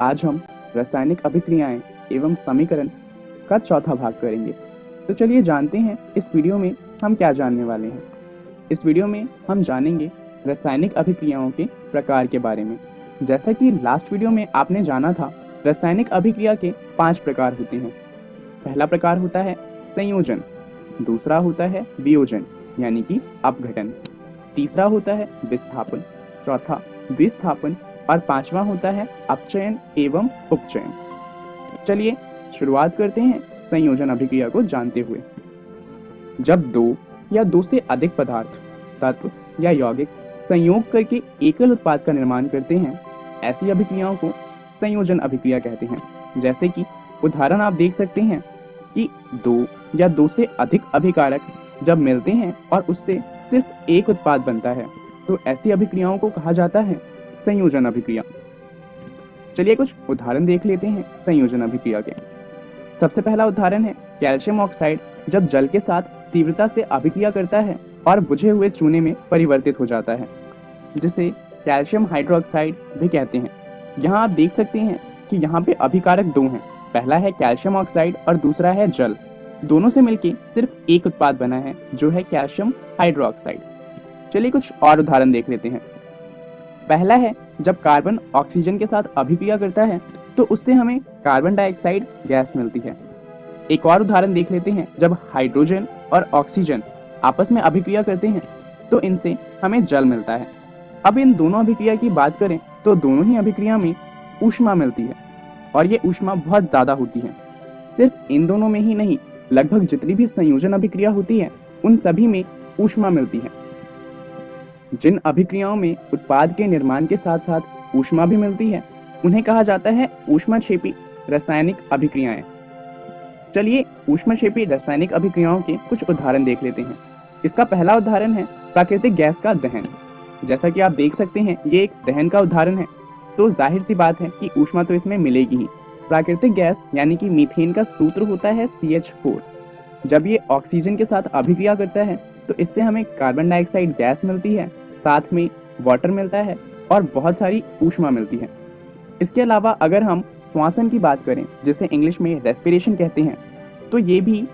आज हम रासायनिक अभिक्रियाएं एवं समीकरण का चौथा भाग करेंगे। तो चलिए जानते हैं इस वीडियो में हम क्या जानने वाले हैं। इस वीडियो में हम जानेंगे रासायनिक अभिक्रियाओं के प्रकार के बारे में। जैसा कि लास्ट वीडियो में आपने जाना था, रासायनिक अभिक्रिया के 5 प्रकार होते हैं। पहला प्रकार होता है संयोजन, दूसरा होता है वियोजन यानी कि अपघटन, तीसरा होता है विस्थापन, चौथा विस्थापन और पांचवा होता है अपचयन एवं उपचयन। चलिए शुरुआत करते हैं संयोजन अभिक्रिया को जानते हुए। जब दो या दो से अधिक पदार्थ, तत्व या यौगिक संयोग करके एकल उत्पाद का निर्माण करते हैं, ऐसी अभिक्रियाओं को संयोजन अभिक्रिया कहते हैं। जैसे कि उदाहरण आप देख सकते हैं कि दो या दो से अधिक अभिकारक जब मिलते हैं और उससे सिर्फ एक उत्पाद बनता है, तो ऐसी अभिक्रियाओं को कहा जाता है संयोजन अभिक्रिया। चलिए कुछ उदाहरण देख लेते हैं संयोजन अभिक्रिया के। सबसे पहला उदाहरण है कैल्शियम ऑक्साइड जब जल के साथ तीव्रता से अभिक्रिया करता है और बुझे हुए चूने में परिवर्तित हो जाता है, जिसे कैल्शियम हाइड्रोक्साइड भी कहते हैं। यहाँ आप देख सकते हैं कि यहाँ पे अभिकारक दो हैं, पहला है कैल्शियम ऑक्साइड और दूसरा है जल। दोनों से मिलके सिर्फ एक उत्पाद बना है जो है कैल्शियम हाइड्रोक्साइड। चलिए कुछ और उदाहरण देख लेते हैं। पहला है जब कार्बन ऑक्सीजन के साथ अभिक्रिया करता है तो उससे हमें कार्बन डाइऑक्साइड गैस मिलती है। एक और उदाहरण देख लेते हैं, जब हाइड्रोजन और ऑक्सीजन आपस में अभिक्रिया करते हैं तो इनसे हमें जल मिलता है। अब इन दोनों अभिक्रिया की बात करें तो दोनों ही अभिक्रिया में ऊष्मा मिलती है और ये ऊष्मा बहुत ज्यादा होती है। सिर्फ इन दोनों में ही नहीं, लगभग जितनी भी संयोजन अभिक्रिया होती है उन सभी में ऊष्मा मिलती है। जिन अभिक्रियाओं में उत्पाद के निर्माण के साथ साथ ऊष्मा भी मिलती है उन्हें कहा जाता है ऊष्माक्षेपी रासायनिक अभिक्रियाएं। चलिए ऊष्माक्षेपी रासायनिक अभिक्रियाओं के कुछ उदाहरण देख लेते हैं। इसका पहला उदाहरण है प्राकृतिक गैस का दहन। जैसा कि आप देख सकते हैं ये एक दहन का उदाहरण है, तो जाहिर सी बात है कि ऊष्मा तो इसमें मिलेगी ही। प्राकृतिक गैस यानी कि मीथेन का सूत्र होता है CH4। जब ये ऑक्सीजन के साथ अभिक्रिया करता है तो इससे हमें कार्बन डाइऑक्साइड गैस मिलती है, साथ में वाटर मिलता है और बहुत सारी ऊष्मा मिलती है। इसके अलावा अगर हम श्वसन की बात करें, जिसे इंग्लिश में रेस्पिरेशन कहते हैं, तो ये भी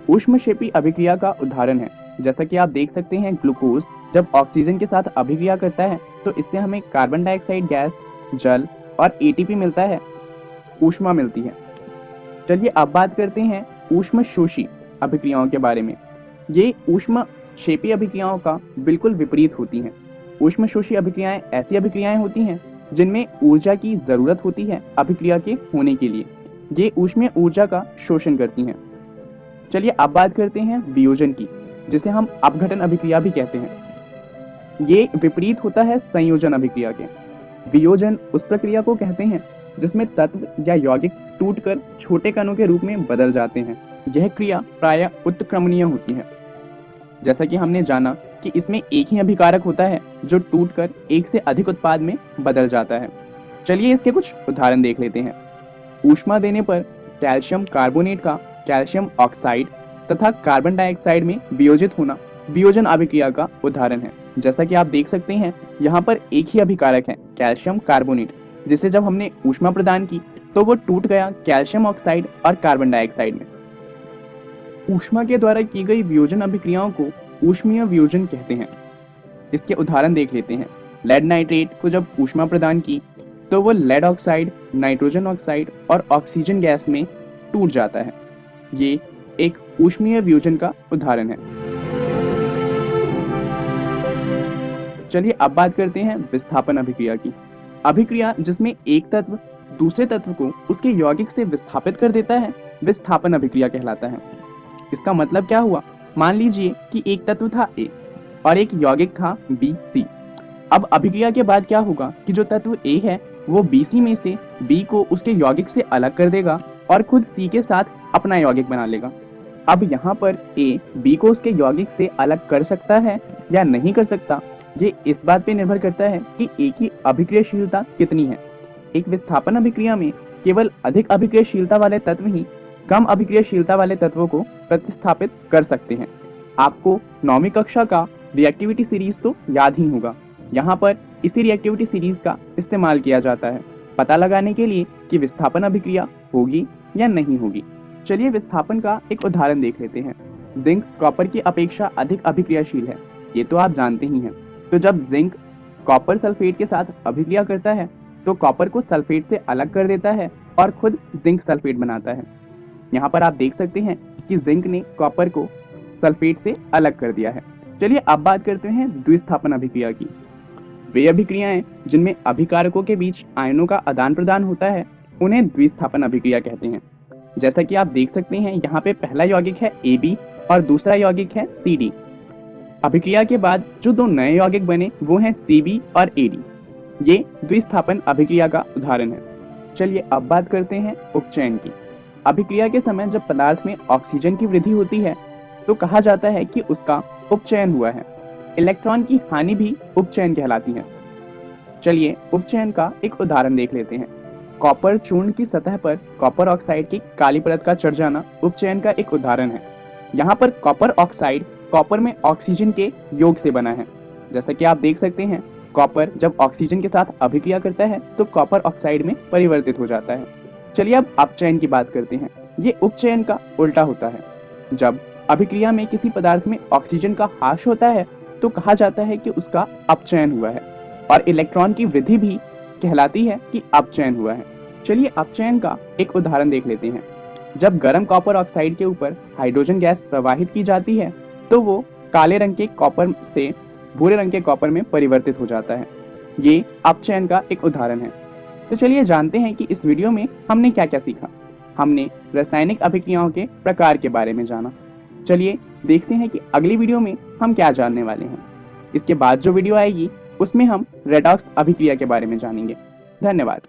ऊष्मक्षेपी अभिक्रिया का उदाहरण है। जैसा कि आप देख सकते हैं ग्लूकोज जब ऑक्सीजन के साथ अभिक्रिया करता है तो इससे हमें कार्बन डाइऑक्साइड गैस, जल और ATP मिलता है, ऊष्मा मिलती है। चलिए अब बात करते हैं ऊष्मशोषी अभिक्रियाओं के बारे में। ये ऊष्मक्षेपी अभिक्रियाओं का बिल्कुल विपरीत होती हैं। ऊष्मशोषी अभिक्रियाएं ऐसी अभिक्रियाएं होती हैं जिनमें ऊर्जा की जरूरत होती है अभिक्रिया के होने के लिए। ये ऊष्मीय ऊर्जा का शोषण करती हैं। चलिए अब बात करते हैं वियोजन की, जिसे हम अपघटन अभिक्रिया भी कहते हैं। ये विपरीत होता है संयोजन अभिक्रिया के। वियोजन उस प्रक्रिया को कहते हैं जिसमें तत्व या यौगिक टूटकर छोटे कणों के रूप में बदल जाते हैं। यह क्रिया प्रायः उत्क्रमणीय होती है। जैसा कि हमने जाना कि इसमें एक ही अभिकारक होता है जो टूटकर एक से अधिक उत्पाद में बदल जाता है। चलिए इसके कुछ उदाहरण देख लेते हैं। ऊष्मा देने पर कैल्शियम कार्बोनेट का कैल्शियम ऑक्साइड तथा कार्बन डाइऑक्साइड में वियोजित होना वियोजन अभिक्रिया का उदाहरण है। जैसा कि आप देख सकते हैं यहाँ पर एक ही अभिकारक है कैल्शियम कार्बोनेट, जिसे जब हमने ऊष्मा प्रदान की तो वो टूट गया कैल्शियम ऑक्साइड और कार्बन डाइऑक्साइड में। ऊष्मा के द्वारा की गई वियोजन अभिक्रियाओं को ऊष्मीय वियोजन कहते हैं। इसके उदाहरण देख लेते हैं। लेड नाइट्रेट को जब ऊष्मा प्रदान की तो वो लेड ऑक्साइड, नाइट्रोजन ऑक्साइड और ऑक्सीजन गैस में टूट जाता है। ये एक ऊष्मीय वियोजन का उदाहरण है। चलिए अब बात करते हैं विस्थापन अभिक्रिया की। अभिक्रिया जिसमें एक तत्व दूसरे तत्व को उसके यौगिक से विस्थापित कर देता है, विस्थापन अभिक्रिया कहलाता है। इसका मतलब क्या हुआ? मान लीजिए कि एक तत्व था A और एक यौगिक था BC। अब अभिक्रिया के बाद क्या होगा कि जो तत्व A है वो BC में से B को उसके यौगिक से अलग कर देगा और खुद C के साथ अपना यौगिक बना लेगा। अब यहाँ पर A B को उसके यौगिक से अलग कर सकता है या नहीं कर सकता, ये इस बात पे निर्भर करता है कि A की अभिक्रियाशीलता कितनी है। एक विस्थापन अभिक्रिया में केवल अधिक अभिक्रियाशीलता वाले तत्व ही कम अभिक्रियाशीलता वाले तत्वों को प्रतिस्थापित कर सकते हैं। आपको 9वीं कक्षा का रिएक्टिविटी सीरीज तो याद ही होगा। यहाँ पर इसी रिएक्टिविटी सीरीज का इस्तेमाल किया जाता है। पता लगाने के लिए कि विस्थापन अभिक्रिया होगी या नहीं होगी। चलिए विस्थापन का एक उदाहरण देख लेते हैं। जिंक कॉपर की अपेक्षा अधिक अभिक्रियाशील है, ये तो आप जानते ही हैं। तो जब जिंक कॉपर सल्फेट के साथ अभिक्रिया करता है तो कॉपर को सल्फेट से अलग कर देता है और खुद जिंक सल्फेट बनाता है। यहाँ पर आप देख सकते हैं कि जिंक ने कॉपर को सल्फेट से अलग कर दिया है। चलिए अब बात करते हैं द्विस्थापन अभिक्रिया की। वे अभिक्रियाएं जिनमें अभिकारकों के बीच आयनों का आदान प्रदान होता है उन्हें द्विस्थापन अभिक्रिया कहते हैं। जैसा कि आप देख सकते हैं यहाँ पे पहला यौगिक है AB और दूसरा यौगिक है CD। अभिक्रिया के बाद जो दो नए यौगिक बने वो हैं CB और AD। ये द्विस्थापन अभिक्रिया का उदाहरण है। चलिए अब बात करते हैं उपचयन की। अभिक्रिया के समय जब पदार्थ में ऑक्सीजन की वृद्धि होती है तो कहा जाता है कि उसका उपचयन हुआ है। इलेक्ट्रॉन की हानि भी उपचयन कहलाती है। चलिए उपचयन का एक उदाहरण देख लेते हैं। कॉपर चूर्ण की सतह पर कॉपर ऑक्साइड की काली परत का चढ़ जाना उपचयन का एक उदाहरण है। यहाँ पर कॉपर ऑक्साइड कॉपर में ऑक्सीजन के योग से बना है। जैसा कि आप देख सकते हैं कॉपर जब ऑक्सीजन के साथ अभिक्रिया करता है तो कॉपर ऑक्साइड में परिवर्तित हो जाता है। चलिए अब अपचयन की बात करते हैं। ये उपचयन का उल्टा होता है। जब अभिक्रिया में किसी पदार्थ में ऑक्सीजन का ह्रास होता है तो कहा जाता है कि उसका अपचयन हुआ है और इलेक्ट्रॉन की वृद्धि भी कहलाती है कि अपचयन हुआ है। चलिए अपचयन का एक उदाहरण देख लेते हैं। जब गर्म कॉपर ऑक्साइड के ऊपर हाइड्रोजन गैस प्रवाहित की जाती है तो वो काले रंग के कॉपर से भूरे रंग के कॉपर में परिवर्तित हो जाता है। ये अपचयन का एक उदाहरण है। तो चलिए जानते हैं कि इस वीडियो में हमने क्या क्या सीखा। हमने रासायनिक अभिक्रियाओं के प्रकार के बारे में जाना। चलिए देखते हैं कि अगली वीडियो में हम क्या जानने वाले हैं। इसके बाद जो वीडियो आएगी उसमें हम रेडॉक्स अभिक्रिया के बारे में जानेंगे। धन्यवाद।